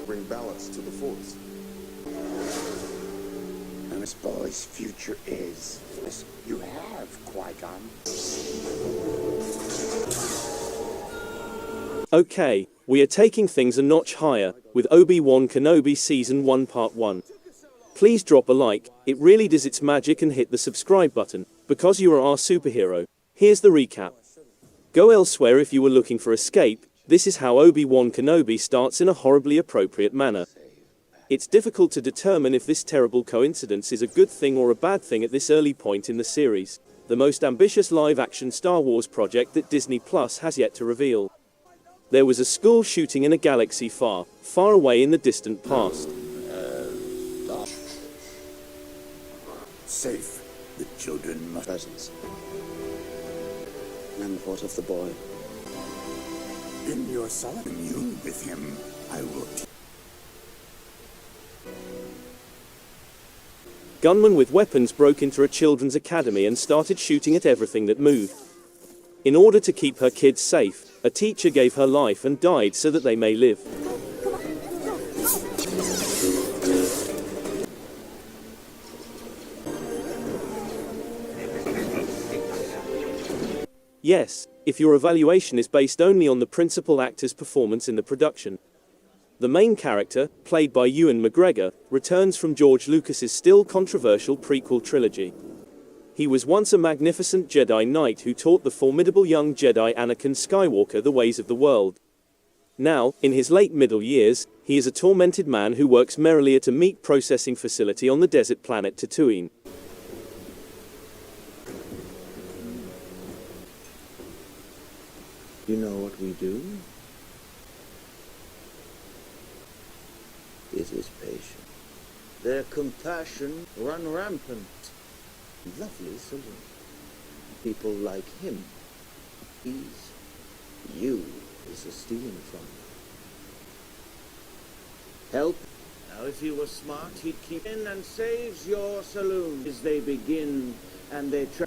bring balance to the Force. And this boy's future is... You have, Qui-Gon. Okay, we are taking things a notch higher, with Obi-Wan Kenobi Season 1 Part 1. Please drop a like, it really does its magic, and hit the subscribe button, because you are our superhero. Here's the recap. Go elsewhere if you were looking for escape. This is how Obi-Wan Kenobi starts in a horribly appropriate manner. It's difficult to determine if this terrible coincidence is a good thing or a bad thing at this early point in the series, the most ambitious live-action Star Wars project that Disney Plus has yet to reveal. There was a school shooting in a galaxy far, far away in the distant past. Safe. The children must... Presence. And what of the boy? In your solid commune with him, I will... Gunmen with weapons broke into a children's academy and started shooting at everything that moved. In order to keep her kids safe, a teacher gave her life and died so that they may live. Yes, if your evaluation is based only on the principal actor's performance in the production. The main character, played by Ewan McGregor, returns from George Lucas's still controversial prequel trilogy. He was once a magnificent Jedi Knight who taught the formidable young Jedi Anakin Skywalker the ways of the world. Now, in his late middle years, he is a tormented man who works merrily at a meat processing facility on the desert planet Tatooine. You know what we do? It is patient. Their compassion run rampant. Lovely saloon. People like him. You is a stealing from. Help. Now if he was smart, he'd keep in and saves your saloon as they begin and they try.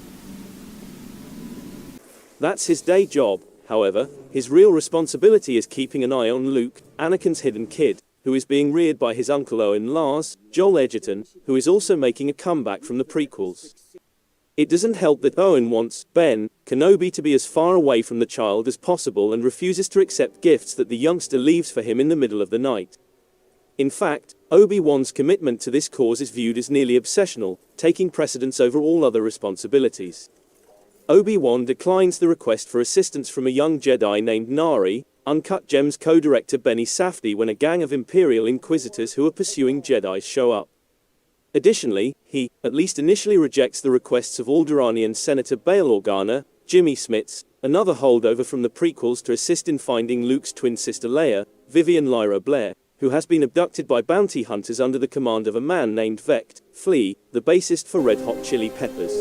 That's his day job. However, his real responsibility is keeping an eye on Luke, Anakin's hidden kid, who is being reared by his uncle Owen Lars, Joel Edgerton, who is also making a comeback from the prequels. It doesn't help that Owen wants Ben Kenobi to be as far away from the child as possible and refuses to accept gifts that the youngster leaves for him in the middle of the night. In fact, Obi-Wan's commitment to this cause is viewed as nearly obsessional, taking precedence over all other responsibilities. Obi-Wan declines the request for assistance from a young Jedi named Nari, Uncut Gems co-director Benny Safdie, when a gang of Imperial inquisitors who are pursuing Jedi show up. Additionally, he, at least initially, rejects the requests of Alderaanian Senator Bail Organa, Jimmy Smits, another holdover from the prequels, to assist in finding Luke's twin sister Leia, Vivian Lyra Blair, who has been abducted by bounty hunters under the command of a man named Vect Flea, the bassist for Red Hot Chili Peppers.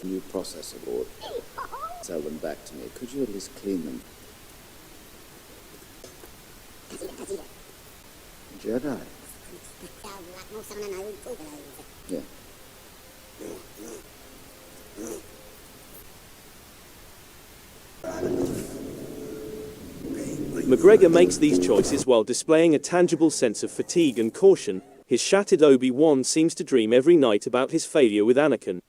New processor board. Sell them back to me. Could you at least clean them? Jedi. Yeah. McGregor makes these choices while displaying a tangible sense of fatigue and caution. His shattered Obi-Wan seems to dream every night about his failure with Anakin.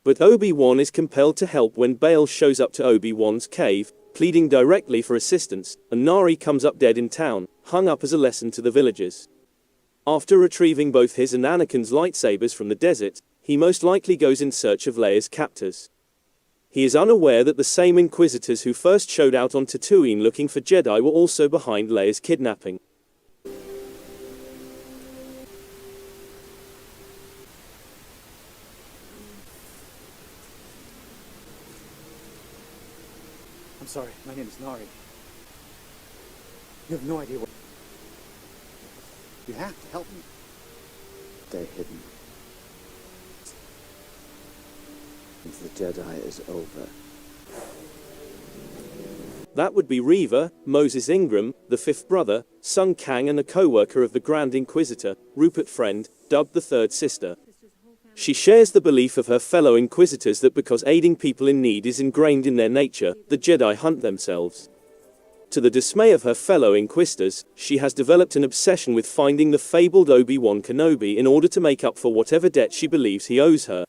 But Obi-Wan is compelled to help when Bail shows up to Obi-Wan's cave, pleading directly for assistance, and Nari comes up dead in town, hung up as a lesson to the villagers. After retrieving both his and Anakin's lightsabers from the desert, he most likely goes in search of Leia's captors. He is unaware that the same inquisitors who first showed out on Tatooine looking for Jedi were also behind Leia's kidnapping. I'm sorry, my name is Nari. You have no idea what... You have to help me. They're hidden. If the Jedi is over, That would be Reva, Moses Ingram, the fifth brother, Sung Kang, and a co-worker of the Grand Inquisitor, Rupert Friend, dubbed the third sister. She shares the belief of her fellow Inquisitors that because aiding people in need is ingrained in their nature, the Jedi hunt themselves. To the dismay of her fellow Inquisitors, she has developed an obsession with finding the fabled Obi-Wan Kenobi in order to make up for whatever debt she believes he owes her.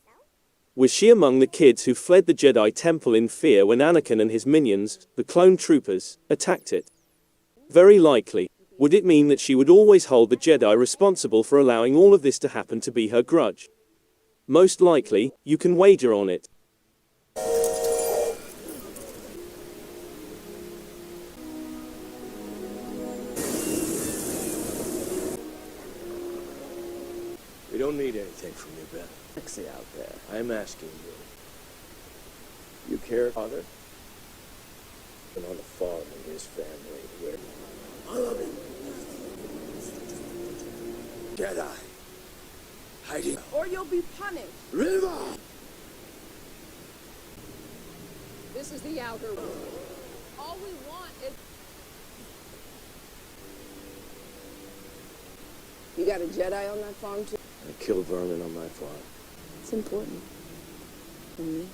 Was she among the kids who fled the Jedi Temple in fear when Anakin and his minions, the clone troopers, attacked it? Very likely. Would it mean that she would always hold the Jedi responsible for allowing all of this to happen to be her grudge? Most likely, you can wager on it. We don't need anything from you, Ben. Sexy out there. I'm asking you. You care, Father? And on a farm in his family, where... Jedi. Hiding. Or you'll be punished. River! This is the outer world. All we want is... You got a Jedi on that farm too? I killed Vermin on my farm. It's important. For me.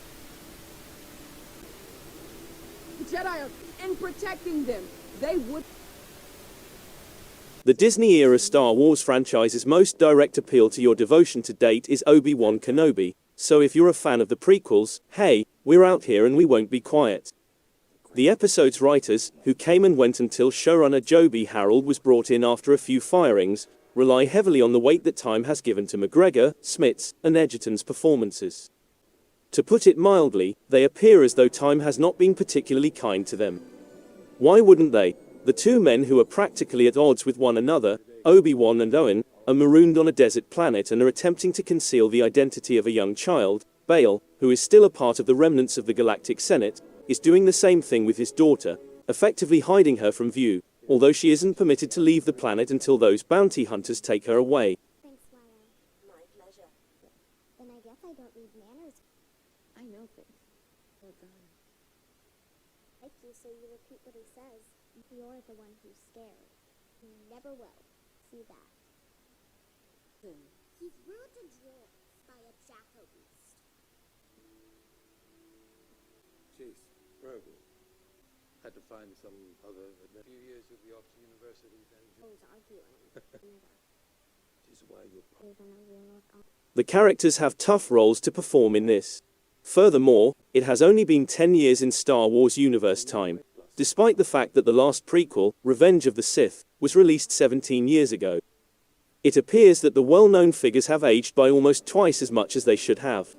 The Jedi are in protecting them. They would... The Disney-era Star Wars franchise's most direct appeal to your devotion to date is Obi-Wan Kenobi, so if you're a fan of the prequels, hey, we're out here and we won't be quiet. The episode's writers, who came and went until showrunner Joby Harold was brought in after a few firings, rely heavily on the weight that time has given to McGregor, Smits, and Edgerton's performances. To put it mildly, they appear as though time has not been particularly kind to them. Why wouldn't they? The two men who are practically at odds with one another, Obi-Wan and Owen, are marooned on a desert planet and are attempting to conceal the identity of a young child. Bail, who is still a part of the remnants of the Galactic Senate, is doing the same thing with his daughter, effectively hiding her from view, although she isn't permitted to leave the planet until those bounty hunters take her away. Thanks, Maya. My pleasure. Then I guess I don't need manners. I know things. Well done. Like you, so you repeat what he says. You're the one who's scared. You never will. See that. He's ruled a duel by a jackal beast. Chief, Rogue. Had to find some other... A few years at the Oxford University, then... Who's arguing? This is why you're... The characters have tough roles to perform in this. Furthermore, it has only been 10 years in Star Wars universe time, despite the fact that the last prequel, Revenge of the Sith, was released 17 years ago. It appears that the well-known figures have aged by almost twice as much as they should have.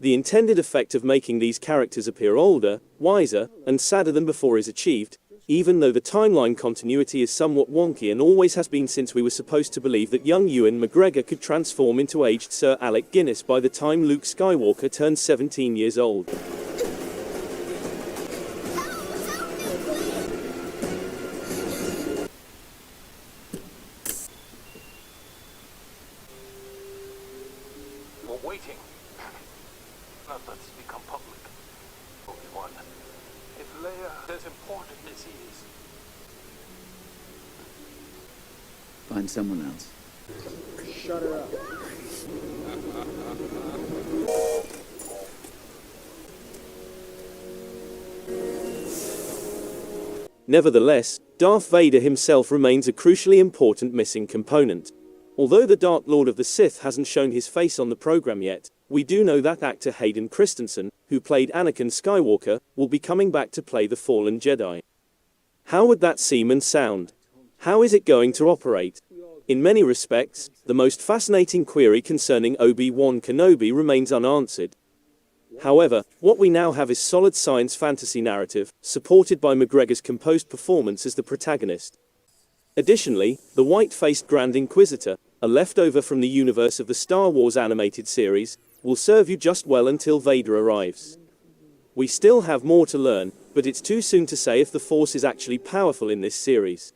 The intended effect of making these characters appear older, wiser, and sadder than before is achieved, even though the timeline continuity is somewhat wonky and always has been since we were supposed to believe that young Ewan McGregor could transform into aged Sir Alec Guinness by the time Luke Skywalker turned 17 years old. We're waiting. Not that it's become public. Obi-Wan, if Leia is important as he is, Find someone else. Shut her up. Nevertheless, Darth Vader himself remains a crucially important missing component. Although the Dark Lord of the Sith hasn't shown his face on the program yet, we do know that actor Hayden Christensen, who played Anakin Skywalker, will be coming back to play the fallen Jedi. How would that seem and sound? How is it going to operate? In many respects, the most fascinating query concerning Obi-Wan Kenobi remains unanswered. However, what we now have is solid science fantasy narrative, supported by McGregor's composed performance as the protagonist. Additionally, the white-faced Grand Inquisitor, a leftover from the universe of the Star Wars animated series, will serve you just well until Vader arrives. We still have more to learn, but it's too soon to say if the Force is actually powerful in this series.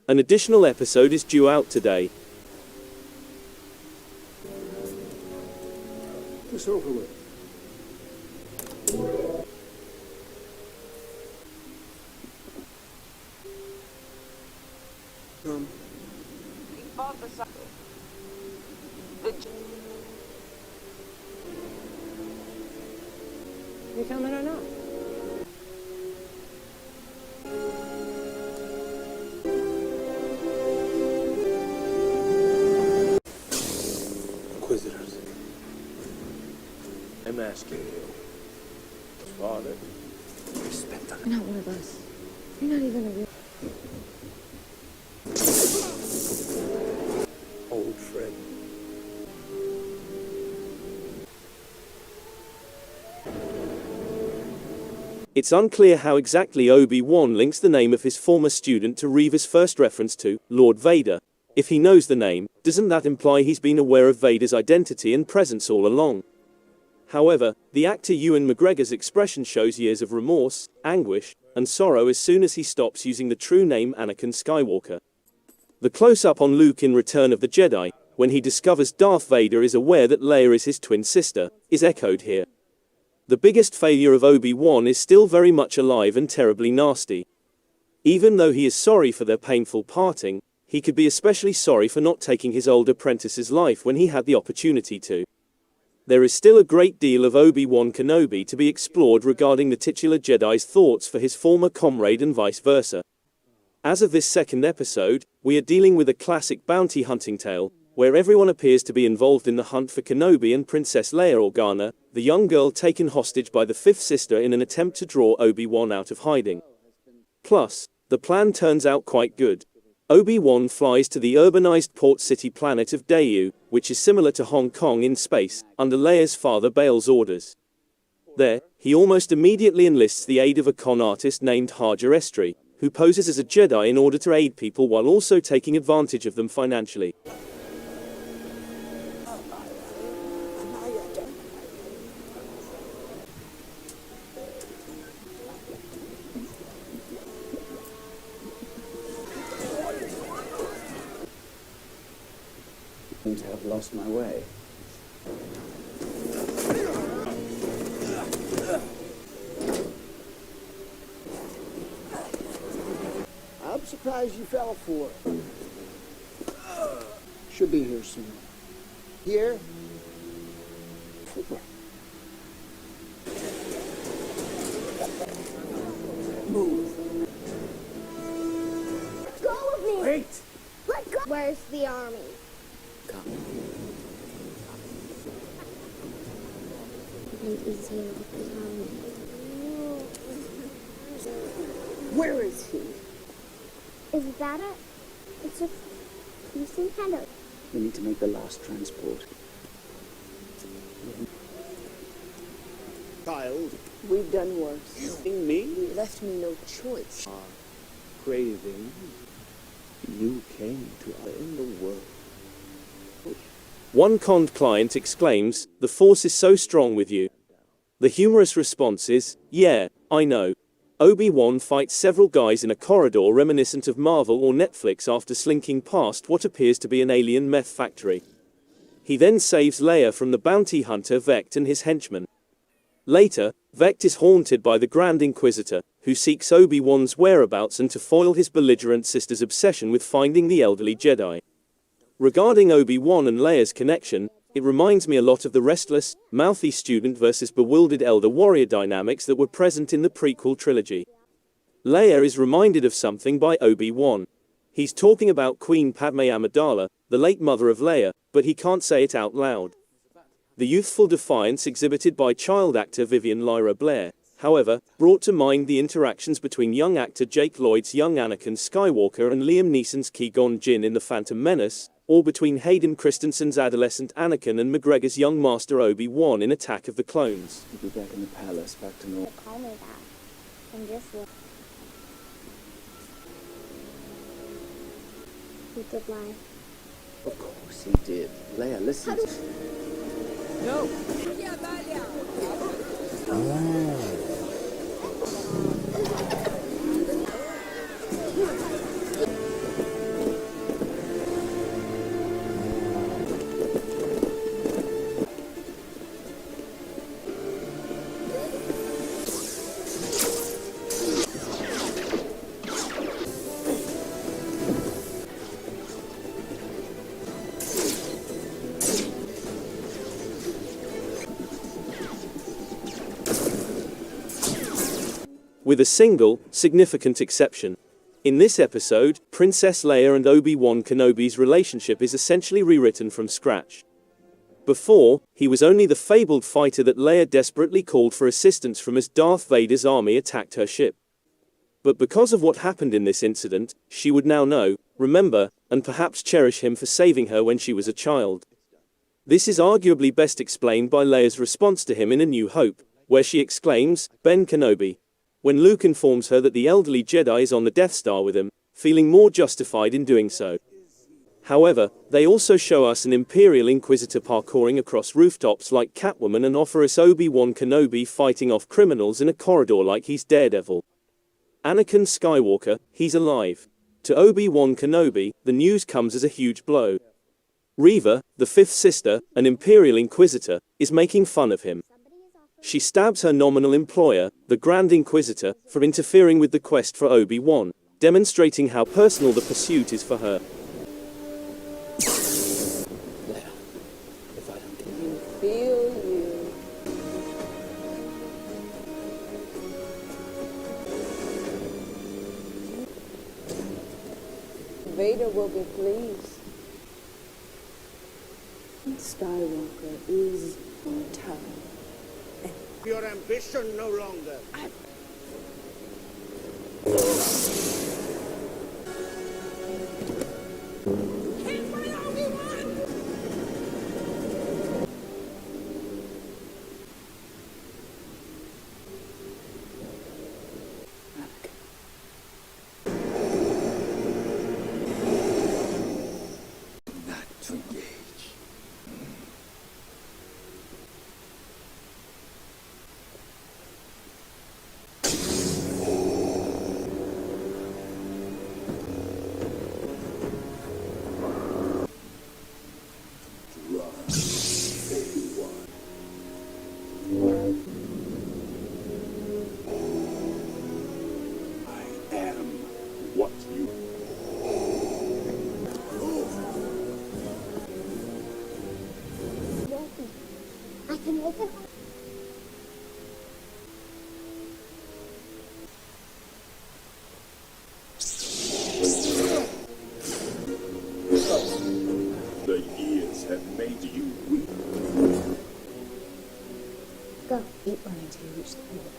An additional episode is due out today. It's over with. beside you coming or not? Inquisitors. I'm asking you, Father. You're not one of us. You're not even a real... Old friend. It's unclear how exactly Obi-Wan links the name of his former student to Reva's first reference to Lord Vader. If he knows the name, doesn't that imply he's been aware of Vader's identity and presence all along? However, the actor Ewan McGregor's expression shows years of remorse, anguish, and sorrow as soon as he stops using the true name Anakin Skywalker. The close-up on Luke in Return of the Jedi, when he discovers Darth Vader is aware that Leia is his twin sister, is echoed here. The biggest failure of Obi-Wan is still very much alive and terribly nasty. Even though he is sorry for their painful parting, he could be especially sorry for not taking his old apprentice's life when he had the opportunity to. There is still a great deal of Obi-Wan Kenobi to be explored regarding the titular Jedi's thoughts for his former comrade and vice versa. As of this second episode, we are dealing with a classic bounty hunting tale, where everyone appears to be involved in the hunt for Kenobi and Princess Leia Organa, the young girl taken hostage by the fifth sister in an attempt to draw Obi-Wan out of hiding. Plus, the plan turns out quite good. Obi-Wan flies to the urbanized port city planet of Daiyu, which is similar to Hong Kong in space, under Leia's father Bail's orders. There, he almost immediately enlists the aid of a con artist named Haja Estri, who poses as a Jedi in order to aid people while also taking advantage of them financially. I seem to have lost my way. I'm surprised you fell for it. Should be here soon. Here? Move. Let go of me! Wait! Let go! Where's the army? Come. Where is he? Is that it? It's just... You seem kind of... We need to make the last transport. Child. We've done worse. You me? You left me no choice. Craving. You came to us in the world. One conned client exclaims, "The Force is so strong with you." The humorous response is, "Yeah, I know." Obi-Wan fights several guys in a corridor reminiscent of Marvel or Netflix after slinking past what appears to be an alien meth factory. He then saves Leia from the bounty hunter Vect and his henchmen. Later, Vect is haunted by the Grand Inquisitor, who seeks Obi-Wan's whereabouts and to foil his belligerent sister's obsession with finding the elderly Jedi. Regarding Obi-Wan and Leia's connection, it reminds me a lot of the restless, mouthy student versus bewildered elder warrior dynamics that were present in the prequel trilogy. Leia is reminded of something by Obi-Wan. He's talking about Queen Padme Amidala, the late mother of Leia, but he can't say it out loud. The youthful defiance exhibited by child actor Vivian Lyra Blair, however, brought to mind the interactions between young actor Jake Lloyd's young Anakin Skywalker and Liam Neeson's Qui-Gon Jinn in The Phantom Menace, or between Hayden Christensen's adolescent Anakin and McGregor's young master Obi-Wan in Attack of the Clones. We'll be back in the palace, back to normal. Call me that. And just look. He did lie. Of course he did. Leia, listen. No! with a single, significant exception. In this episode, Princess Leia and Obi-Wan Kenobi's relationship is essentially rewritten from scratch. Before, he was only the fabled fighter that Leia desperately called for assistance from as Darth Vader's army attacked her ship. But because of what happened in this incident, she would now know, remember, and perhaps cherish him for saving her when she was a child. This is arguably best explained by Leia's response to him in A New Hope, where she exclaims, "Ben Kenobi," when Luke informs her that the elderly Jedi is on the Death Star with him, feeling more justified in doing so. However, they also show us an Imperial Inquisitor parkouring across rooftops like Catwoman and offer us Obi-Wan Kenobi fighting off criminals in a corridor like he's Daredevil. Anakin Skywalker, he's alive. To Obi-Wan Kenobi, the news comes as a huge blow. Reva, the fifth sister, an Imperial Inquisitor, is making fun of him. She stabs her nominal employer, the Grand Inquisitor, for interfering with the quest for Obi-Wan, demonstrating how personal the pursuit is for her. Leia, if I don't get You feel you. Vader will be pleased. Skywalker is tough. Your ambition no longer. Not to engage. I am what you. I can make it. The years have made you weak. Go. Eat one until you reach the border.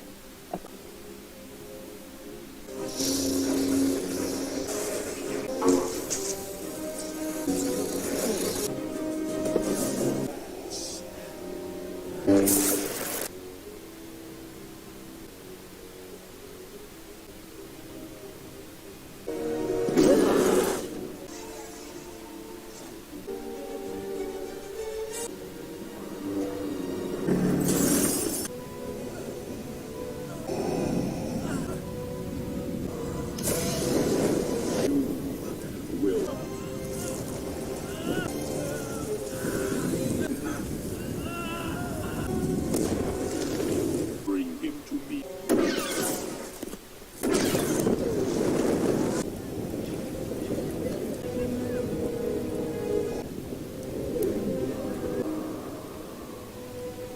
Bring him to me.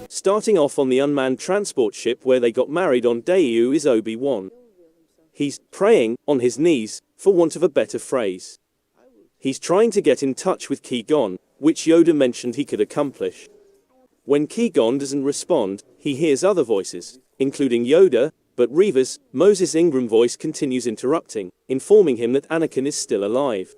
Starting off on the unmanned transport ship where they got married on Daiyu is Obi-Wan. He's praying, on his knees, for want of a better phrase. He's trying to get in touch with Qui-Gon, which Yoda mentioned he could accomplish. When Qui-Gon doesn't respond, he hears other voices, including Yoda, but Reva's, Moses Ingram voice continues interrupting, informing him that Anakin is still alive.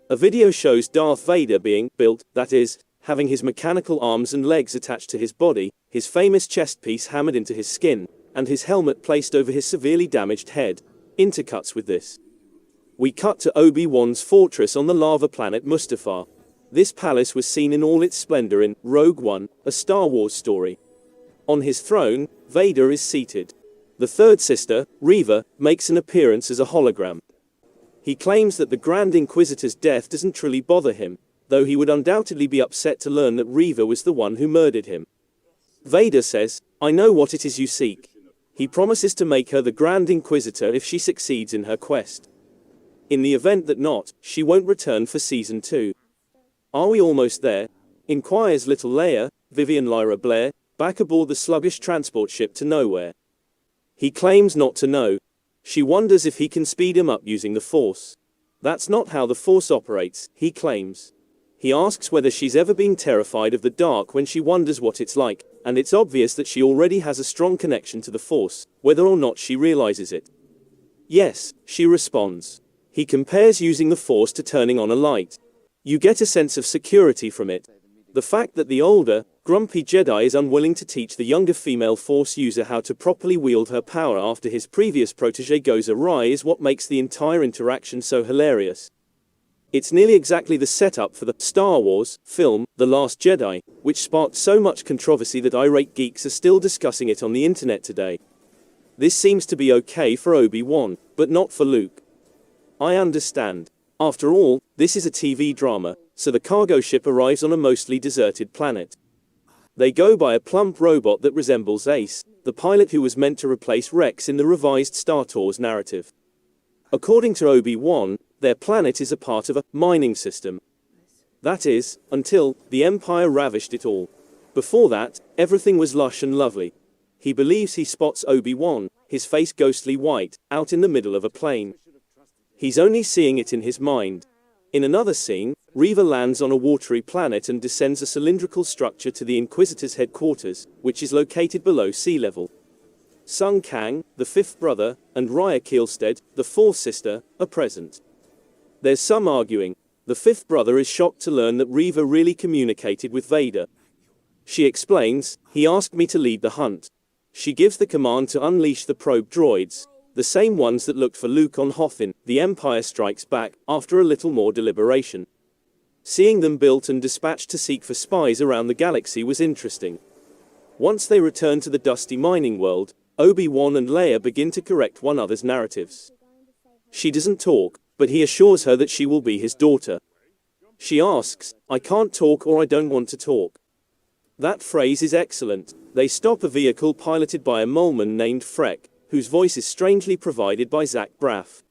A video shows Darth Vader being built, that is, having his mechanical arms and legs attached to his body, his famous chest piece hammered into his skin, and his helmet placed over his severely damaged head. Intercuts with this. We cut to Obi-Wan's fortress on the lava planet Mustafar. This palace was seen in all its splendor in Rogue One, a Star Wars story. On his throne, Vader is seated. The third sister, Reva, makes an appearance as a hologram. He claims that the Grand Inquisitor's death doesn't truly bother him, though he would undoubtedly be upset to learn that Reva was the one who murdered him. Vader says, "I know what it is you seek." He promises to make her the Grand Inquisitor if she succeeds in her quest. In the event that not, she won't return for Season 2. "Are we almost there?" inquires little Leia, Vivian Lyra Blair, back aboard the sluggish transport ship to nowhere. He claims not to know. She wonders if he can speed him up using the Force. That's not how the Force operates, he claims. He asks whether she's ever been terrified of the dark when she wonders what it's like, and it's obvious that she already has a strong connection to the Force, whether or not she realizes it. Yes, she responds. He compares using the Force to turning on a light. You get a sense of security from it. The fact that the older, grumpy Jedi is unwilling to teach the younger female Force user how to properly wield her power after his previous protege goes awry is what makes the entire interaction so hilarious. It's nearly exactly the setup for the Star Wars film, The Last Jedi, which sparked so much controversy that irate geeks are still discussing it on the internet today. This seems to be okay for Obi-Wan, but not for Luke. I understand. After all, this is a TV drama, so the cargo ship arrives on a mostly deserted planet. They go by a plump robot that resembles Ace, the pilot who was meant to replace Rex in the revised Star Tours narrative. According to Obi-Wan, their planet is a part of a mining system. That is, until the Empire ravished it all. Before that, everything was lush and lovely. He believes he spots Obi-Wan, his face ghostly white, out in the middle of a plain. He's only seeing it in his mind. In another scene, Reva lands on a watery planet and descends a cylindrical structure to the Inquisitor's headquarters, which is located below sea level. Sung Kang, the fifth brother, and Raya Kielstead, the fourth sister, are present. There's some arguing. The fifth brother is shocked to learn that Reva really communicated with Vader. She explains, "He asked me to lead the hunt." She gives the command to unleash the probe droids, the same ones that looked for Luke on Hoth in The Empire Strikes Back, after a little more deliberation. Seeing them built and dispatched to seek for spies around the galaxy was interesting. Once they return to the dusty mining world, Obi-Wan and Leia begin to correct one another's narratives. She doesn't talk, but he assures her that she will be his daughter. She asks, "I can't talk or I don't want to talk." That phrase is excellent. They stop a vehicle piloted by a moleman named Freck, whose voice is strangely provided by Zach Braff.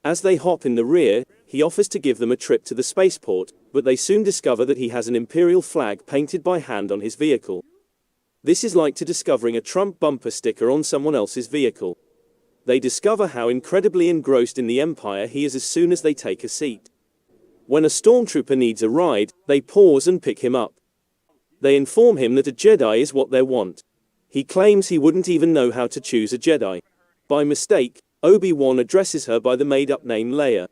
As they hop in the rear, he offers to give them a trip to the spaceport, but they soon discover that he has an Imperial flag painted by hand on his vehicle. This is like to discovering a Trump bumper sticker on someone else's vehicle. They discover how incredibly engrossed in the Empire he is as soon as they take a seat. When a stormtrooper needs a ride, they pause and pick him up. They inform him that a Jedi is what they want. He claims he wouldn't even know how to choose a Jedi. By mistake, Obi-Wan addresses her by the made-up name Leia.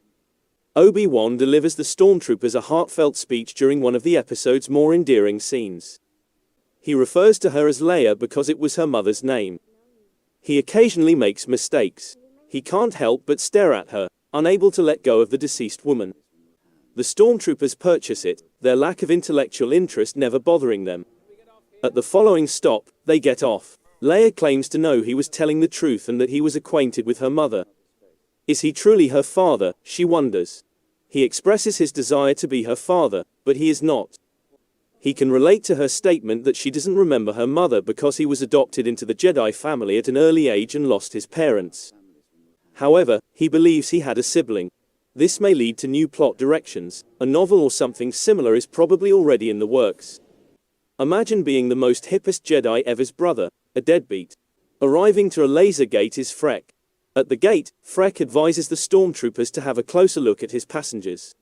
Obi-Wan delivers the stormtroopers a heartfelt speech during one of the episode's more endearing scenes. He refers to her as Leia because it was her mother's name. He occasionally makes mistakes. He can't help but stare at her, unable to let go of the deceased woman. The stormtroopers purchase it, their lack of intellectual interest never bothering them. At the following stop, they get off. Leia claims to know he was telling the truth and that he was acquainted with her mother. Is he truly her father, she wonders. He expresses his desire to be her father, but he is not. He can relate to her statement that she doesn't remember her mother because he was adopted into the Jedi family at an early age and lost his parents. However, he believes he had a sibling. This may lead to new plot directions. A novel or something similar is probably already in the works. Imagine being the most hippest Jedi ever's brother, a deadbeat. Arriving to a laser gate is Freck. At the gate, Freck advises the stormtroopers to have a closer look at his passengers.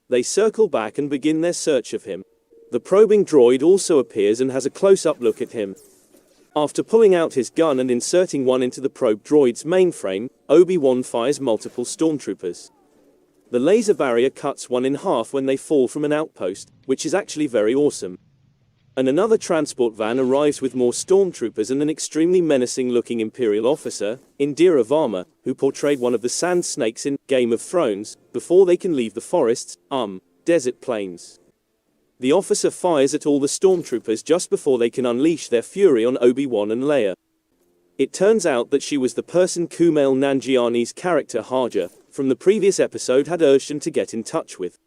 They circle back and begin their search of him. The probing droid also appears and has a close-up look at him. After pulling out his gun and inserting one into the probe droid's mainframe, Obi-Wan fires multiple stormtroopers. The laser barrier cuts one in half when they fall from an outpost, which is actually very awesome. And another transport van arrives with more stormtroopers and an extremely menacing-looking Imperial officer, Indira Varma, who portrayed one of the sand snakes in Game of Thrones, before they can leave the forests, desert plains. The officer fires at all the stormtroopers just before they can unleash their fury on Obi-Wan and Leia. It turns out that she was the person Kumail Nanjiani's character Haja, from the previous episode, had urged him to get in touch with.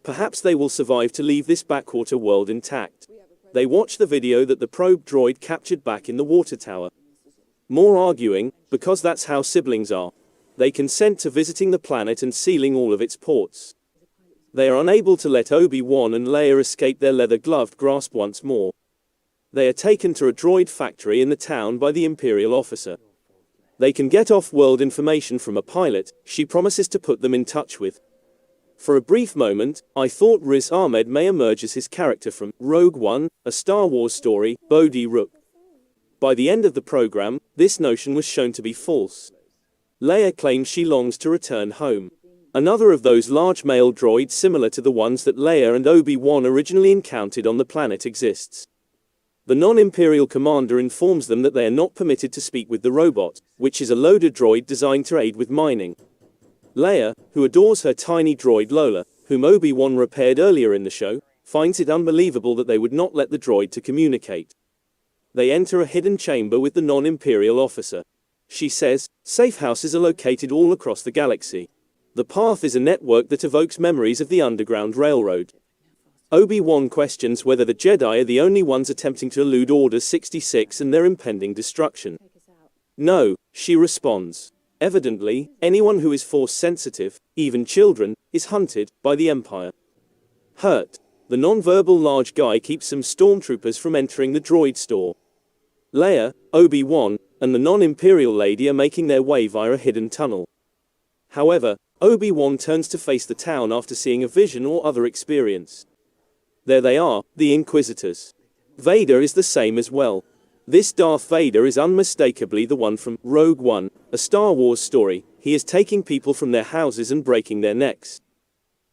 Perhaps they will survive to leave this backwater world intact. They watch the video that the probe droid captured back in the water tower. More arguing, because that's how siblings are. They consent to visiting the planet and sealing all of its ports. They are unable to let Obi-Wan and Leia escape their leather-gloved grasp once more. They are taken to a droid factory in the town by the Imperial officer. They can get off-world information from a pilot she promises to put them in touch with. For a brief moment, I thought Riz Ahmed may emerge as his character from Rogue One, a Star Wars story, Bodhi Rook. By the end of the program, this notion was shown to be false. Leia claims she longs to return home. Another of those large male droids similar to the ones that Leia and Obi-Wan originally encountered on the planet exists. The non-Imperial commander informs them that they are not permitted to speak with the robot, which is a loader droid designed to aid with mining. Leia, who adores her tiny droid Lola, whom Obi-Wan repaired earlier in the show, finds it unbelievable that they would not let the droid to communicate. They enter a hidden chamber with the non-Imperial officer. She says, safe houses are located all across the galaxy. The path is a network that evokes memories of the Underground Railroad. Obi-Wan questions whether the Jedi are the only ones attempting to elude Order 66 and their impending destruction. No, she responds. Evidently, anyone who is Force-sensitive, even children, is hunted by the Empire. Hurt, the non-verbal large guy keeps some stormtroopers from entering the droid store. Leia, Obi-Wan, and the non-Imperial lady are making their way via a hidden tunnel. However, Obi-Wan turns to face the town after seeing a vision or other experience. There they are, the Inquisitors. Vader is the same as well. This Darth Vader is unmistakably the one from Rogue One, a Star Wars story. He is taking people from their houses and breaking their necks.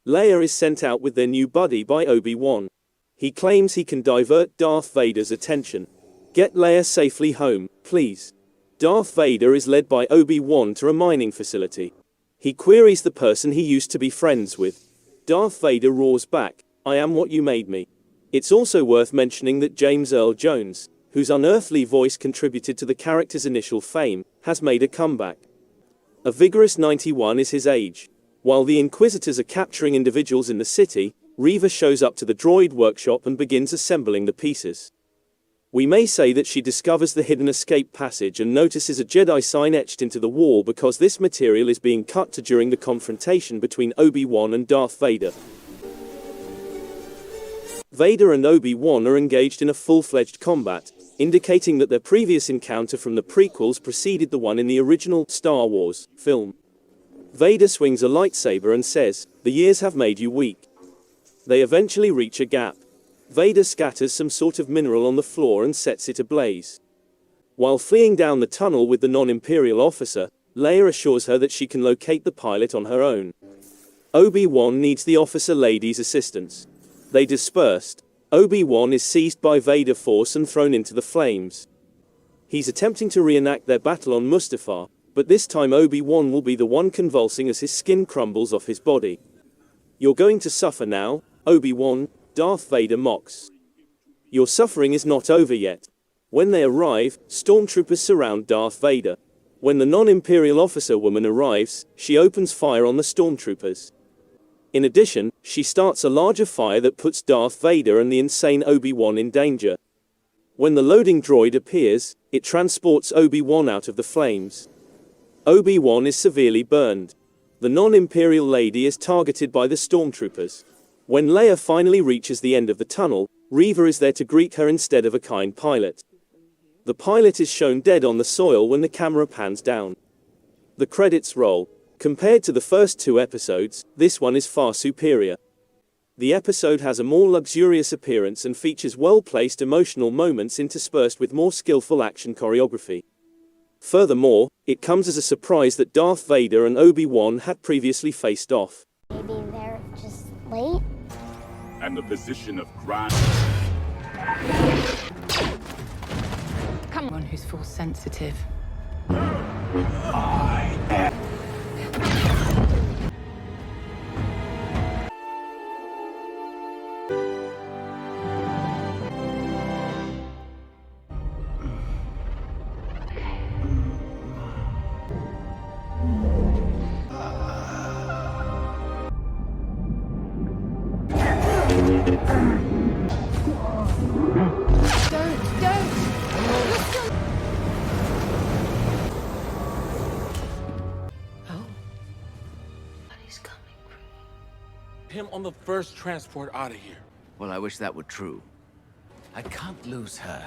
Leia is sent out with their new buddy by Obi-Wan. He claims he can divert Darth Vader's attention. Get Leia safely home, please. Darth Vader is led by Obi-Wan to a mining facility. He queries the person he used to be friends with. Darth Vader roars back, I am what you made me. It's also worth mentioning that James Earl Jones, whose unearthly voice contributed to the character's initial fame, has made a comeback. A vigorous 91 is his age. While the Inquisitors are capturing individuals in the city, Reva shows up to the droid workshop and begins assembling the pieces. We may say that she discovers the hidden escape passage and notices a Jedi sign etched into the wall because this material is being cut to during the confrontation between Obi-Wan and Darth Vader. Vader and Obi-Wan are engaged in a full-fledged combat, indicating that their previous encounter from the prequels preceded the one in the original Star Wars film. Vader swings a lightsaber and says, "The years have made you weak." They eventually reach a gap. Vader scatters some sort of mineral on the floor and sets it ablaze. While fleeing down the tunnel with the non-Imperial officer, Leia assures her that she can locate the pilot on her own. Obi-Wan needs the officer lady's assistance. They dispersed. Obi-Wan is seized by Vader Force and thrown into the flames. He's attempting to reenact their battle on Mustafar, but this time Obi-Wan will be the one convulsing as his skin crumbles off his body. You're going to suffer now, Obi-Wan, Darth Vader mocks. Your suffering is not over yet. When they arrive, stormtroopers surround Darth Vader. When the non-Imperial officer woman arrives, she opens fire on the stormtroopers. In addition, she starts a larger fire that puts Darth Vader and the insane Obi-Wan in danger. When the loading droid appears, it transports Obi-Wan out of the flames. Obi-Wan is severely burned. The non-Imperial lady is targeted by the stormtroopers. When Leia finally reaches the end of the tunnel, Reva is there to greet her instead of a kind pilot. The pilot is shown dead on the soil when the camera pans down. The credits roll. Compared to the first two episodes, this one is far superior. The episode has a more luxurious appearance and features well-placed emotional moments interspersed with more skillful action choreography. Furthermore, it comes as a surprise that Darth Vader and Obi-Wan had previously faced off. Maybe they're just late? And the position of Grand... Come on, who's Force sensitive? I am... Him on the first transport out of here. Well, I wish that were true. I can't lose her.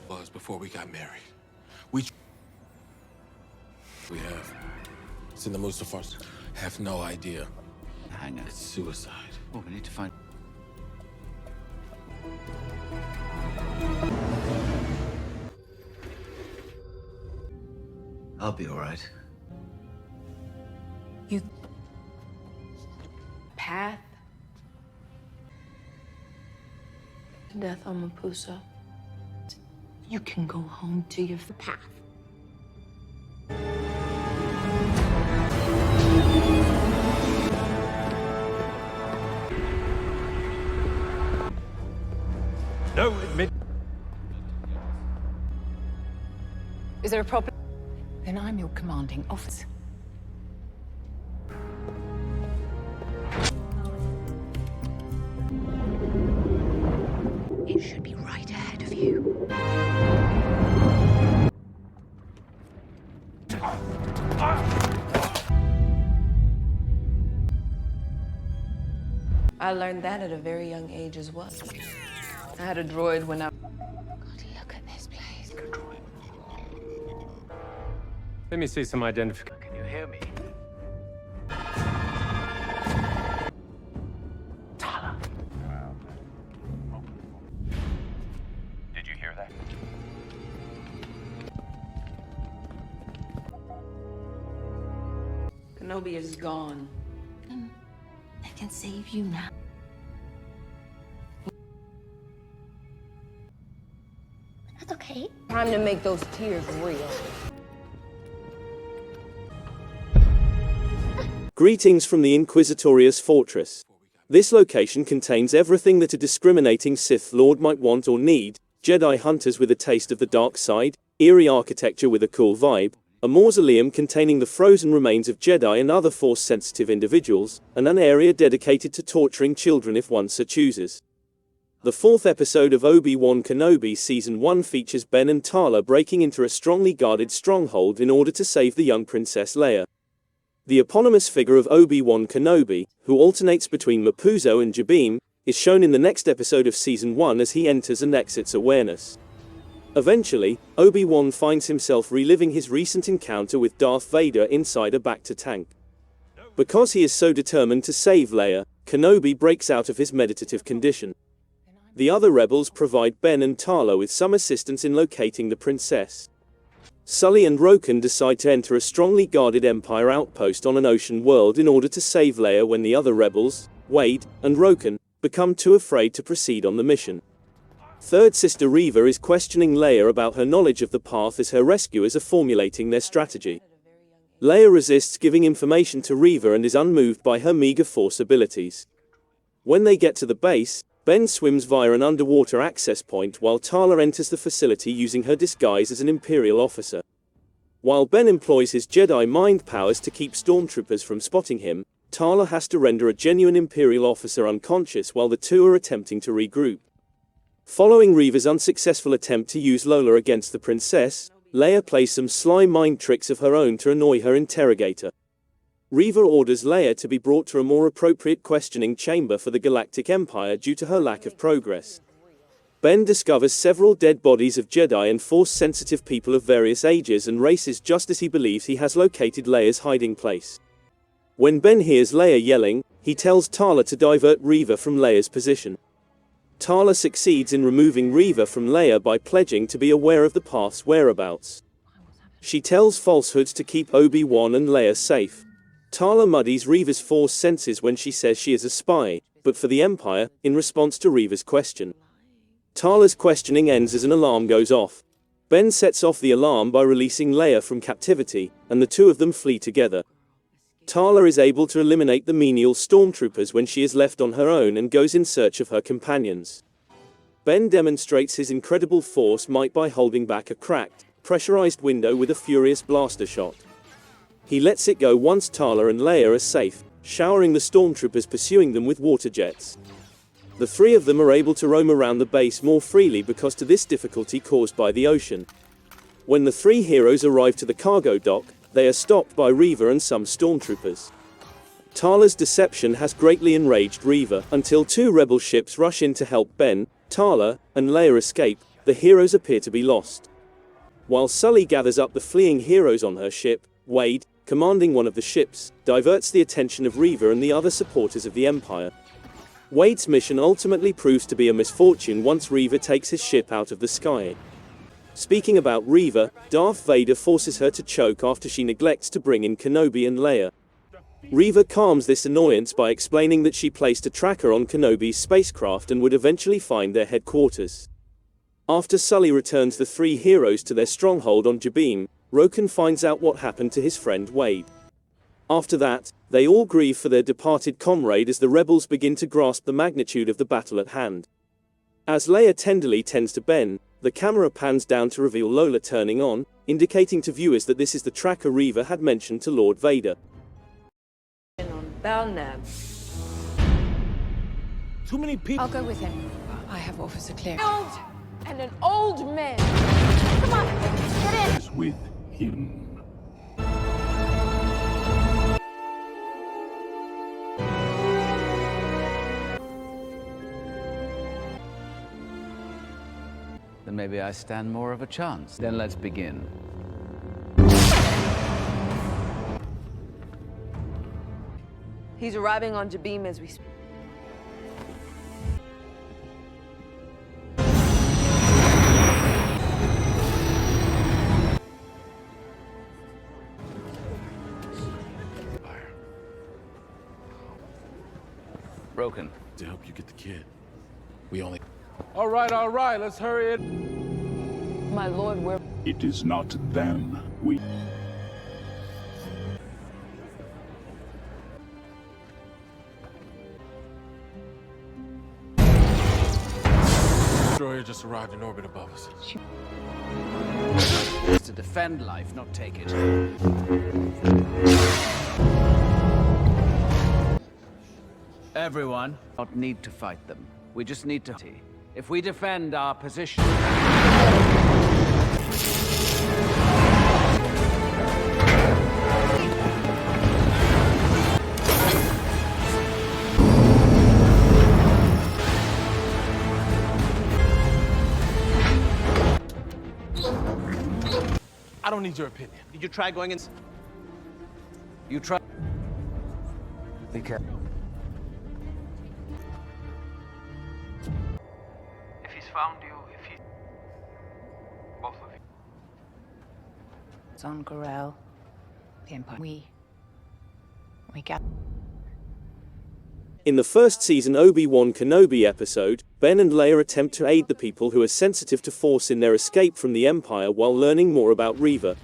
Was before we got married. We We have. It's in the Mustafars. Have no idea. Hang on. It's suicide. Oh, we need to find... I'll be all right. You... Path? To death on Mapusa. You can go home to your path. No, admit. Is there a problem? Then I'm your commanding officer. It should be right ahead of you. I learned that at a very young age as well. I had a droid when I... God, look at this place. Let me see some identification. Can you hear me? Tala. Did you hear that? Kenobi is gone. I can save you now. That's okay. Time to make those tears real. Greetings from the Inquisitorious Fortress. This location contains everything that a discriminating Sith Lord might want or need: Jedi hunters with a taste of the dark side, eerie architecture with a cool vibe, a mausoleum containing the frozen remains of Jedi and other Force-sensitive individuals, and an area dedicated to torturing children if one so chooses. The fourth episode of Obi-Wan Kenobi Season 1 features Ben and Tala breaking into a strongly guarded stronghold in order to save the young Princess Leia. The eponymous figure of Obi-Wan Kenobi, who alternates between Mapuzo and Jabim, is shown in the next episode of Season 1 as he enters and exits awareness. Eventually, Obi-Wan finds himself reliving his recent encounter with Darth Vader inside a Bacta tank. Because he is so determined to save Leia, Kenobi breaks out of his meditative condition. The other rebels provide Ben and Tala with some assistance in locating the princess. Sully and Roken decide to enter a strongly guarded Empire outpost on an ocean world in order to save Leia when the other rebels, Wade and Roken, become too afraid to proceed on the mission. Third Sister Reva is questioning Leia about her knowledge of the path as her rescuers are formulating their strategy. Leia resists giving information to Reva and is unmoved by her meager Force abilities. When they get to the base, Ben swims via an underwater access point while Tala enters the facility using her disguise as an Imperial officer. While Ben employs his Jedi mind powers to keep stormtroopers from spotting him, Tala has to render a genuine Imperial officer unconscious while the two are attempting to regroup. Following Reva's unsuccessful attempt to use Lola against the princess, Leia plays some sly mind tricks of her own to annoy her interrogator. Reva orders Leia to be brought to a more appropriate questioning chamber for the Galactic Empire due to her lack of progress. Ben discovers several dead bodies of Jedi and Force-sensitive people of various ages and races just as he believes he has located Leia's hiding place. When Ben hears Leia yelling, he tells Tala to divert Reva from Leia's position. Tala succeeds in removing Reva from Leia by pledging to be aware of the path's whereabouts. She tells falsehoods to keep Obi-Wan and Leia safe. Tala muddies Reva's Force senses when she says she is a spy, but for the Empire, in response to Reva's question. Tala's questioning ends as an alarm goes off. Ben sets off the alarm by releasing Leia from captivity, and the two of them flee together. Tala is able to eliminate the menial stormtroopers when she is left on her own and goes in search of her companions. Ben demonstrates his incredible Force might by holding back a cracked, pressurized window with a furious blaster shot. He lets it go once Tala and Leia are safe, showering the stormtroopers pursuing them with water jets. The three of them are able to roam around the base more freely because to this difficulty caused by the ocean. When the three heroes arrive to the cargo dock, they are stopped by Reva and some stormtroopers. Tala's deception has greatly enraged Reva until two rebel ships rush in to help Ben, Tala, and Leia escape. The heroes appear to be lost. While Sully gathers up the fleeing heroes on her ship, Wade, commanding one of the ships, diverts the attention of Reva and the other supporters of the Empire. Wade's mission ultimately proves to be a misfortune once Reva takes his ship out of the sky. Speaking about Reva, Darth Vader forces her to choke after she neglects to bring in Kenobi and Leia. Reva calms this annoyance by explaining that she placed a tracker on Kenobi's spacecraft and would eventually find their headquarters. After Sully returns the three heroes to their stronghold on Jabeam, Roken finds out what happened to his friend Wade. After that, they all grieve for their departed comrade as the rebels begin to grasp the magnitude of the battle at hand. As Leia tenderly tends to Ben, the camera pans down to reveal Lola turning on, indicating to viewers that this is the tracker Reva had mentioned to Lord Vader. On Belknap. Too many people. I'll go with him. I have officer clearance. Old and an old man. Come on, get in. With him. Then maybe I stand more of a chance. Then let's begin. He's arriving on Jabeam as we speak. Broken. To help you get the kid. We only... All right, let's hurry it. My lord, we're... It is not them. We... Destroyer just arrived in orbit above us. It's to defend life, not take it. Everyone, not need to fight them. We just need to... If we defend our position... I don't need your opinion. Did you try going in? You try... Be careful. If he's found you, if he... Both of you. It's on Gorel. The Empire. We got... In the first season Obi-Wan Kenobi episode, Ben and Leia attempt to aid the people who are sensitive to Force in their escape from the Empire while learning more about Reva.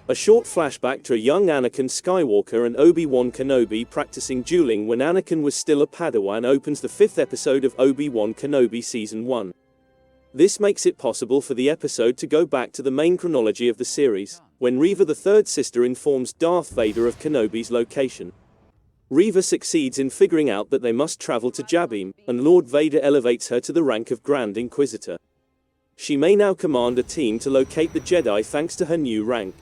A short flashback to a young Anakin Skywalker and Obi-Wan Kenobi practicing dueling when Anakin was still a Padawan opens the 5th episode of Obi-Wan Kenobi Season 1. This makes it possible for the episode to go back to the main chronology of the series, when Reva the third sister informs Darth Vader of Kenobi's location. Reva succeeds in figuring out that they must travel to Jabeam, and Lord Vader elevates her to the rank of Grand Inquisitor. She may now command a team to locate the Jedi thanks to her new rank.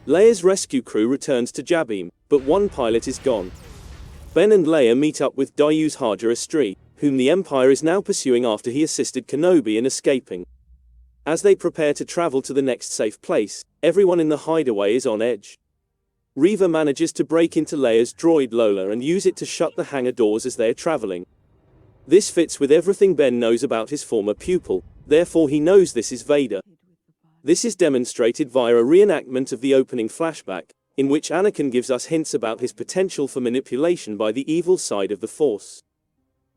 Leia's rescue crew returns to Jabeam, but one pilot is gone. Ben and Leia meet up with Daiyu's Haja Astri, whom the Empire is now pursuing after he assisted Kenobi in escaping. As they prepare to travel to the next safe place, everyone in the hideaway is on edge. Reva manages to break into Leia's droid Lola and use it to shut the hangar doors as they are traveling. This fits with everything Ben knows about his former pupil, therefore he knows this is Vader. This is demonstrated via a reenactment of the opening flashback, in which Anakin gives us hints about his potential for manipulation by the evil side of the Force.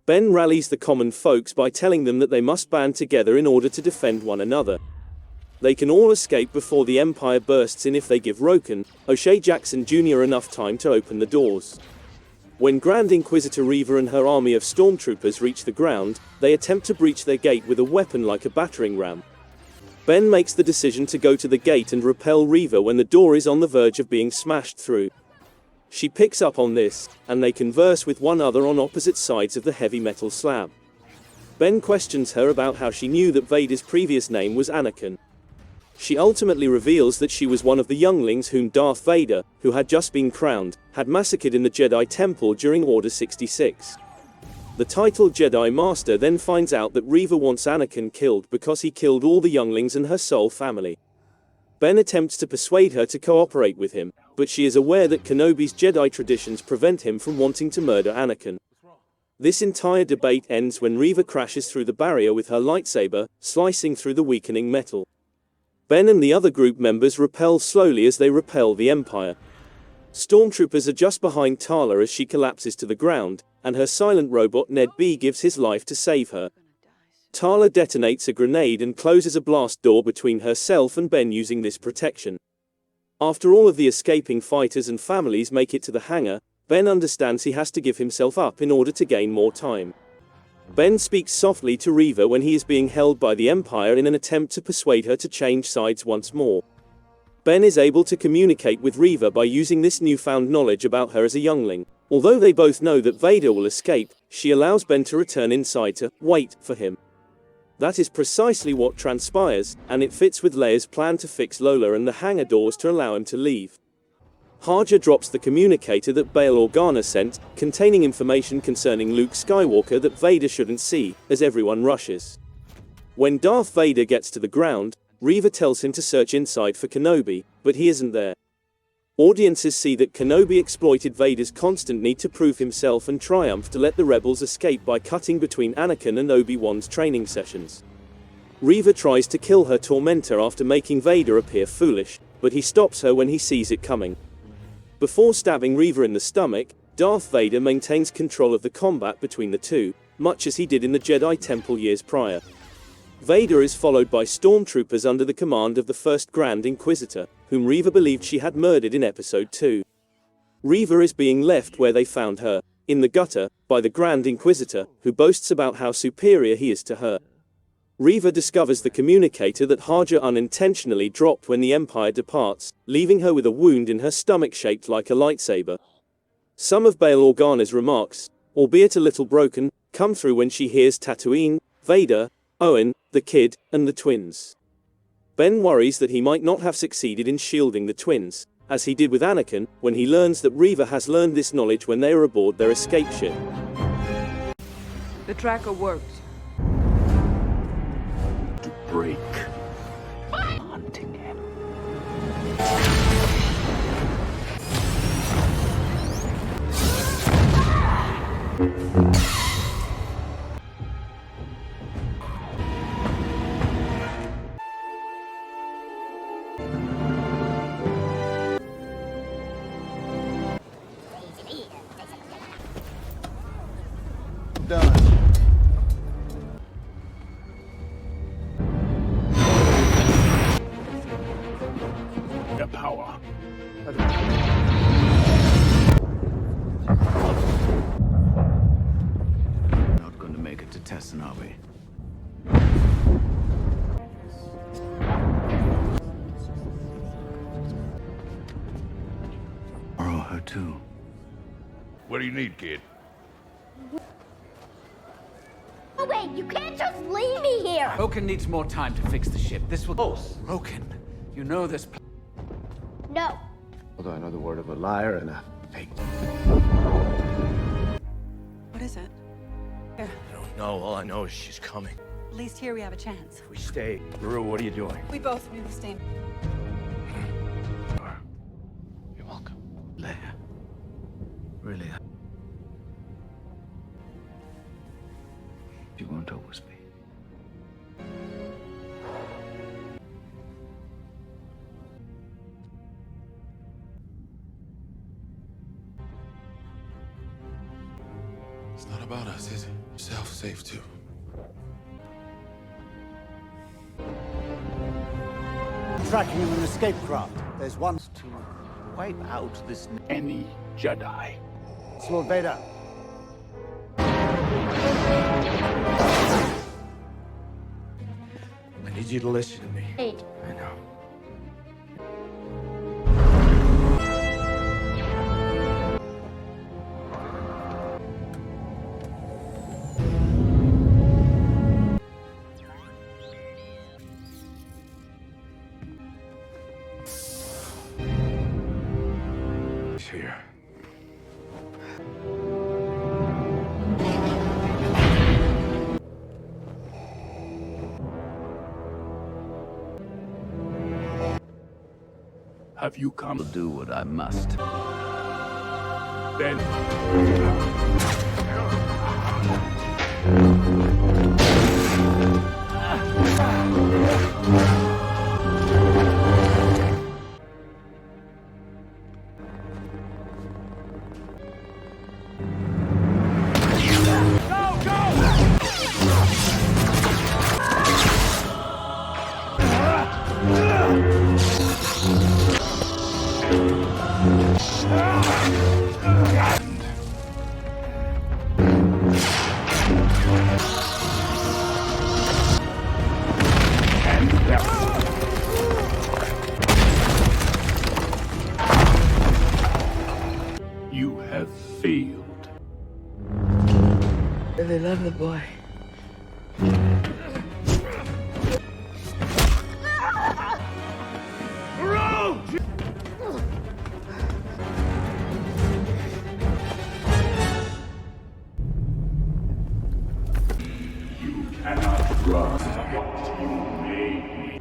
Ben rallies the common folks by telling them that they must band together in order to defend one another. They can all escape before the Empire bursts in if they give Roken, O'Shea Jackson Jr. enough time to open the doors. When Grand Inquisitor Reva and her army of stormtroopers reach the ground, they attempt to breach their gate with a weapon like a battering ram. Ben makes the decision to go to the gate and repel Reva when the door is on the verge of being smashed through. She picks up on this, and they converse with one another on opposite sides of the heavy metal slab. Ben questions her about how she knew that Vader's previous name was Anakin. She ultimately reveals that she was one of the younglings whom Darth Vader, who had just been crowned, had massacred in the Jedi Temple during Order 66. The titled Jedi Master then finds out that Reva wants Anakin killed because he killed all the younglings and her sole family. Ben attempts to persuade her to cooperate with him, but she is aware that Kenobi's Jedi traditions prevent him from wanting to murder Anakin. This entire debate ends when Reva crashes through the barrier with her lightsaber, slicing through the weakening metal. Ben and the other group members repel slowly as they repel the Empire. Stormtroopers are just behind Tala as she collapses to the ground, and her silent robot Ned B gives his life to save her. Tala detonates a grenade and closes a blast door between herself and Ben using this protection. After all of the escaping fighters and families make it to the hangar, Ben understands he has to give himself up in order to gain more time. Ben speaks softly to Reva when he is being held by the Empire in an attempt to persuade her to change sides once more. Ben is able to communicate with Reva by using this newfound knowledge about her as a youngling. Although they both know that Vader will escape, she allows Ben to return inside to wait for him. That is precisely what transpires, and it fits with Leia's plan to fix Lola and the hangar doors to allow him to leave. Haja drops the communicator that Bail Organa sent, containing information concerning Luke Skywalker that Vader shouldn't see, as everyone rushes. When Darth Vader gets to the ground, Reva tells him to search inside for Kenobi, but he isn't there. Audiences see that Kenobi exploited Vader's constant need to prove himself and triumph to let the rebels escape by cutting between Anakin and Obi-Wan's training sessions. Reva tries to kill her tormentor after making Vader appear foolish, but he stops her when he sees it coming. Before stabbing Reva in the stomach, Darth Vader maintains control of the combat between the two, much as he did in the Jedi Temple years prior. Vader is followed by stormtroopers under the command of the first Grand Inquisitor, whom Reva believed she had murdered in Episode 2. Reva is being left where they found her, in the gutter, by the Grand Inquisitor, who boasts about how superior he is to her. Reva discovers the communicator that Haja unintentionally dropped when the Empire departs, leaving her with a wound in her stomach shaped like a lightsaber. Some of Bail Organa's remarks, albeit a little broken, come through when she hears Tatooine, Vader, Owen, the kid, and the twins. Ben worries that he might not have succeeded in shielding the twins, as he did with Anakin, when he learns that Reva has learned this knowledge when they are aboard their escape ship. The tracker worked. To break. Hunting him. The power. Not going to make it to Tessin, are we? Borrow her too. What do you need, kid? Oh, wait, you can't just leave me here! Roken needs more time to fix the ship. This will... Oh, Roken, you know this... No. Although I know the word of a liar and a fake. What is it? Here. I don't know. All I know is she's coming. At least here we have a chance. If we stay, Guru, what are you doing? We both knew the same. You're welcome. Leia. Really? You won't always be. It's not about us, is it? Yourself safe too. Tracking in an escape craft. There's one To wipe out this... any Jedi. It's Lord Vader. I need you to listen to me. Wait. I know. He's here. Have you come to do what I must? Then you have failed. Really love the boy. You cannot run what you made.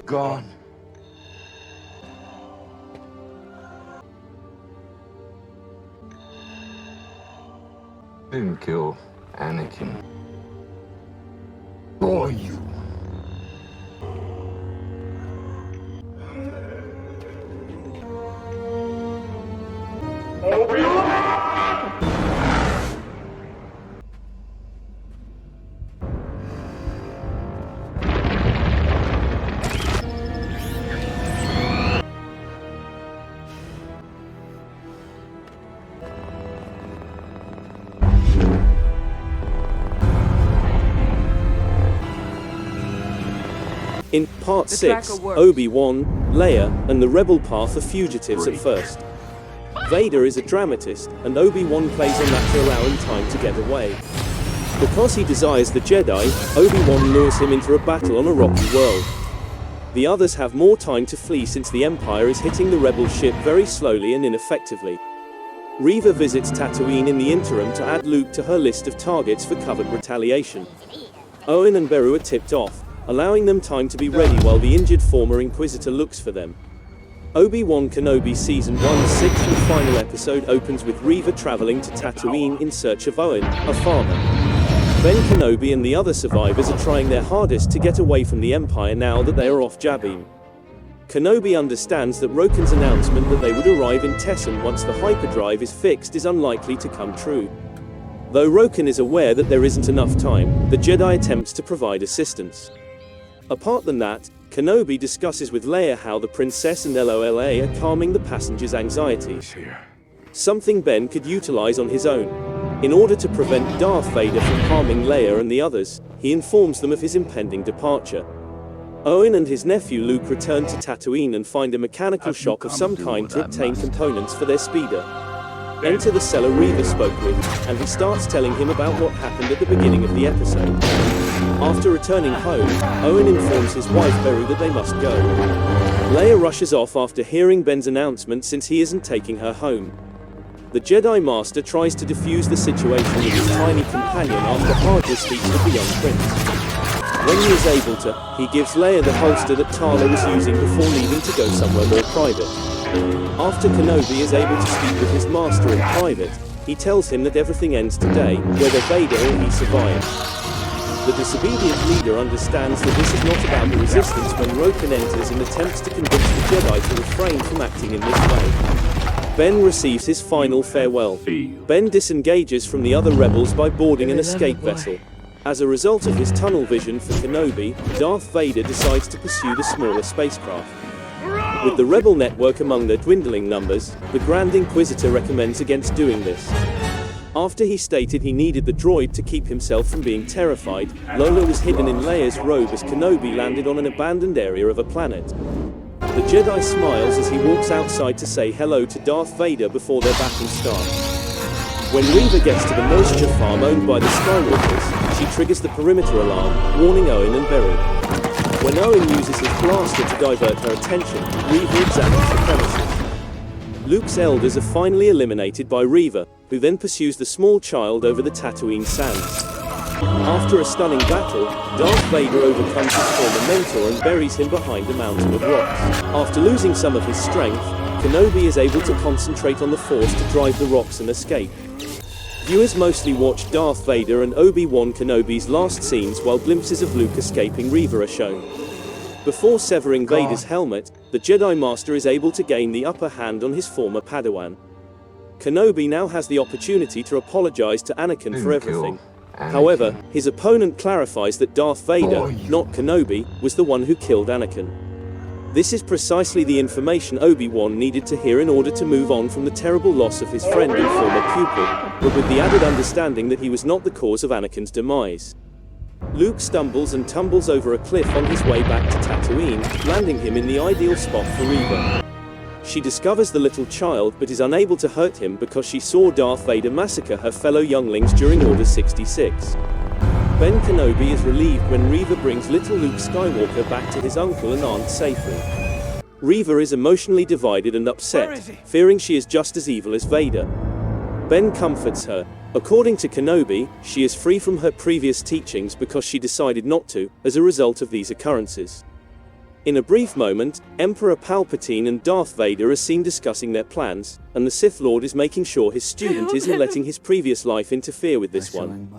Gone. Didn't kill Anakin. For you. In Part The 6, tracker works. Obi-Wan, Leia, and the Rebel Path are fugitives at first. Vader is a dramatist, and Obi-Wan plays on that to allow him time to get away. Because he desires the Jedi, Obi-Wan lures him into a battle on a rocky world. The others have more time to flee since the Empire is hitting the Rebel ship very slowly and ineffectively. Reva visits Tatooine in the interim to add Luke to her list of targets for covert retaliation. Owen and Beru are tipped off, allowing them time to be ready while the injured former Inquisitor looks for them. Obi-Wan Kenobi Season 1's sixth and final episode opens with Reva traveling to Tatooine in search of Owen, a farmer. Ben Kenobi and the other survivors are trying their hardest to get away from the Empire now that they are off Jabim. Kenobi understands that Roken's announcement that they would arrive in Tessin once the hyperdrive is fixed is unlikely to come true. Though Roken is aware that there isn't enough time, the Jedi attempts to provide assistance. Apart than that, Kenobi discusses with Leia how the Princess and LOLA are calming the passengers' anxiety. Something Ben could utilize on his own. In order to prevent Darth Vader from harming Leia and the others, he informs them of his impending departure. Owen and his nephew Luke return to Tatooine and find a mechanical shop of some kind to obtain components for their speeder. Enter the seller Reva spoke with, and he starts telling him about what happened at the beginning of the episode. After returning home, Owen informs his wife Beru that they must go. Leia rushes off after hearing Ben's announcement since he isn't taking her home. The Jedi Master tries to defuse the situation with his tiny companion after Haja speaks with the young prince. When he is able to, he gives Leia the holster that Tala was using before leaving to go somewhere more private. After Kenobi is able to speak with his master in private, he tells him that everything ends today, whether Vader or he survives. The disobedient leader understands that this is not about the resistance when Roken enters and attempts to convince the Jedi to refrain from acting in this way. Ben receives his final farewell. Ben disengages from the other rebels by boarding an escape vessel. As a result of his tunnel vision for Kenobi, Darth Vader decides to pursue the smaller spacecraft. With the rebel network among their dwindling numbers, the Grand Inquisitor recommends against doing this. After he stated he needed the droid to keep himself from being terrified, Lola was hidden in Leia's robe as Kenobi landed on an abandoned area of a planet. The Jedi smiles as he walks outside to say hello to Darth Vader before their battle starts. When Reva gets to the moisture farm owned by the Skywalkers, she triggers the perimeter alarm, warning Owen and Beru. When Owen uses his blaster to divert her attention, Reva examines the premises. Luke's elders are finally eliminated by Reva, who then pursues the small child over the Tatooine sands. After a stunning battle, Darth Vader overcomes his former mentor and buries him behind a mountain of rocks. After losing some of his strength, Kenobi is able to concentrate on the Force to drive the rocks and escape. Viewers mostly watch Darth Vader and Obi-Wan Kenobi's last scenes while glimpses of Luke escaping Reva are shown. Before severing Vader's helmet, the Jedi Master is able to gain the upper hand on his former Padawan. Kenobi now has the opportunity to apologize to Anakin for everything. However, his opponent clarifies that Darth Vader, not Kenobi, was the one who killed Anakin. This is precisely the information Obi-Wan needed to hear in order to move on from the terrible loss of his friend and former pupil, but with the added understanding that he was not the cause of Anakin's demise. Luke stumbles and tumbles over a cliff on his way back to Tatooine, landing him in the ideal spot for Reva. She discovers the little child but is unable to hurt him because she saw Darth Vader massacre her fellow younglings during Order 66. Ben Kenobi is relieved when Reva brings little Luke Skywalker back to his uncle and aunt safely. Reva is emotionally divided and upset, fearing she is just as evil as Vader. Ben comforts her. According to Kenobi, she is free from her previous teachings because she decided not to, as a result of these occurrences. In a brief moment, Emperor Palpatine and Darth Vader are seen discussing their plans, and the Sith Lord is making sure his student isn't letting his previous life interfere with this one.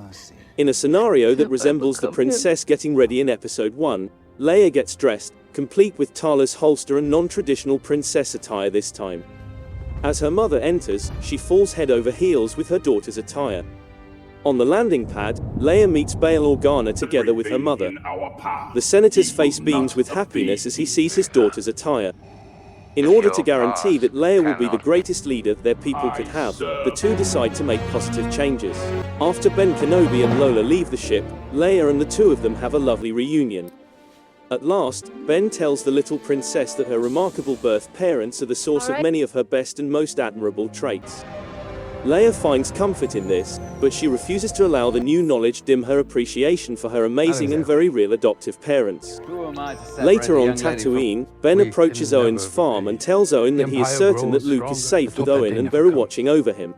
In a scenario that resembles the princess getting ready in Episode 1, Leia gets dressed, complete with Tala's holster and non-traditional princess attire this time. As her mother enters, she falls head over heels with her daughter's attire. On the landing pad, Leia meets Bail Organa together with her mother. The senator's face beams with happiness as he sees his daughter's attire. In order to guarantee that Leia will be the greatest leader their people could have, the two decide to make positive changes. After Ben Kenobi and Lola leave the ship, Leia and the two of them have a lovely reunion. At last, Ben tells the little princess that her remarkable birth parents are the source of many of her best and most admirable traits. Leia finds comfort in this, but she refuses to allow the new knowledge dim her appreciation for her amazing and very real adoptive parents. Later on Tatooine, Ben approaches Owen's farm and tells Owen that he is certain that Luke is safe with Owen and Beru watching over him.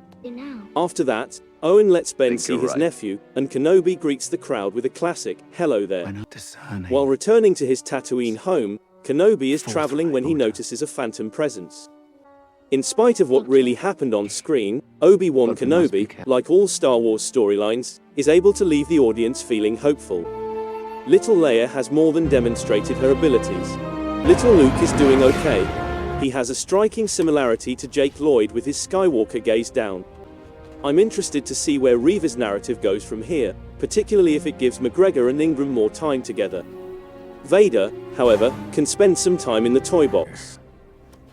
After that, Owen lets Ben see his nephew, and Kenobi greets the crowd with a classic, "Hello there." While returning to his Tatooine home, Kenobi is traveling when he notices a phantom presence. In spite of what really happened on screen, Obi-Wan Kenobi, like all Star Wars storylines, is able to leave the audience feeling hopeful. Little Leia has more than demonstrated her abilities. Little Luke is doing okay. He has a striking similarity to Jake Lloyd with his Skywalker gaze down. I'm interested to see where Reva's narrative goes from here, particularly if it gives McGregor and Ingram more time together. Vader, however, can spend some time in the toy box.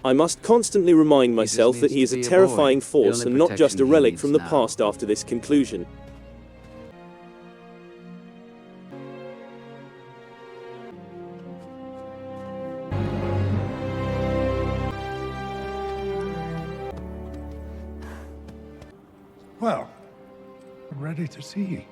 I must constantly remind myself that he is a terrifying force and not just a relic from the past after this conclusion. Well, I'm ready to see.